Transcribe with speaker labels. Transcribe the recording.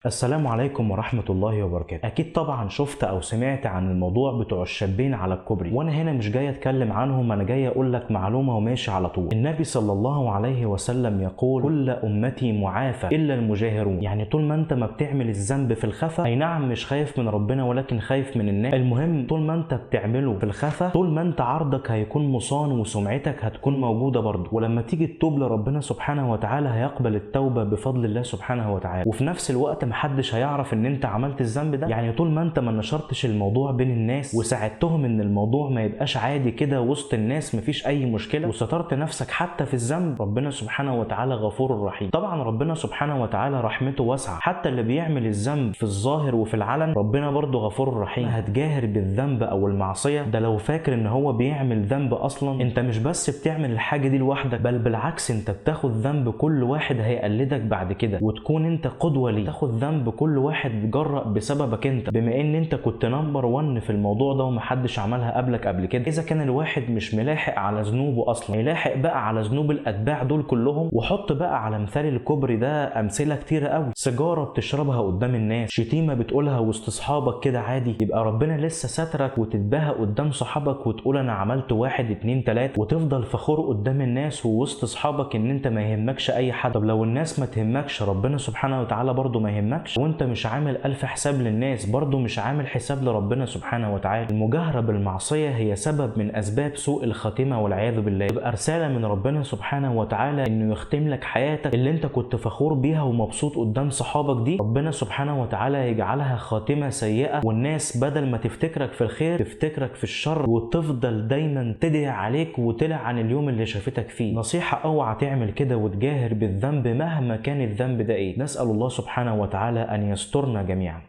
Speaker 1: السلام عليكم ورحمة الله وبركاته. أكيد طبعا شفت أو سمعت عن الموضوع بتوع الشابين على الكوبري، وأنا هنا مش جاي أتكلم عنهم، أنا جاي أقول لك معلومة وماشي على طول. النبي صلى الله عليه وسلم يقول: كل أمتي معافى إلا المجاهرون. يعني طول ما أنت ما بتعمل الذنب في الخفا، أي نعم مش خايف من ربنا ولكن خايف من الناس، المهم طول ما أنت بتعمله في الخفا، طول ما أنت عرضك هيكون مصان وسمعتك هتكون موجودة برضه، ولما تيجي تتوب لربنا سبحانه وتعالى هيقبل التوبة بفضل الله سبحانه وتعالى، وفي نفس الوقت محدش هيعرف ان انت عملت الذنب ده. يعني طول ما انت ما نشرتش الموضوع بين الناس وساعدتهم ان الموضوع ما يبقاش عادي كده وسط الناس مفيش اي مشكله، وسترت نفسك حتى في الذنب، ربنا سبحانه وتعالى غفور رحيم. طبعا ربنا سبحانه وتعالى رحمته واسعه، حتى اللي بيعمل الذنب في الظاهر وفي العلن ربنا برضه غفور رحيم. هتجاهر بالذنب او المعصيه ده لو فاكر ان هو بيعمل ذنب اصلا، انت مش بس بتعمل الحاجه دي لوحدك، بل بالعكس انت بتاخد ذنب كل واحد هيقلدك بعد كده وتكون انت قدوه ليه. تاخد ذنب كل واحد جرأ بسببك انت، بما ان انت كنت نمبر 1 في الموضوع ده ومحدش عملها قبلك قبل كده. اذا كان الواحد مش ملاحق على ذنوبه اصلا، يلاحق بقى على ذنوب الاتباع دول كلهم. وحط بقى على مثال الكوبري ده امثله كتيره قوي: سيجاره بتشربها قدام الناس، شتيمه بتقولها وسط اصحابك كده عادي، يبقى ربنا لسه ساترك وتتباهى قدام صحابك وتقول انا عملت 1 2 3 وتفضل فخور قدام الناس ووسط اصحابك ان انت ما يهمكش اي حد. طب لو الناس ما تهمكش، ربنا سبحانه وتعالى برضه ما يهمكش، وانت مش عامل ألف حساب للناس، برضه مش عامل حساب لربنا سبحانه وتعالى. المجاهرة بالمعصية هي سبب من أسباب سوء الخاتمة والعياذ بالله. يبقى رسالة من ربنا سبحانه وتعالى إنه يختم لك حياتك اللي أنت كنت فخور بيها ومبسوط قدام صحابك دي، ربنا سبحانه وتعالى يجعلها خاتمة سيئة، والناس بدل ما تفتكرك في الخير تفتكرك في الشر، وتفضل دايما تدعي عليك وتلعن اليوم اللي شافتك فيه. نصيحة: اوعى تعمل كده وتجاهر بالذنب مهما كان الذنب ده ايه. نسأل الله سبحانه وتعالى أن يسترنا جميعا.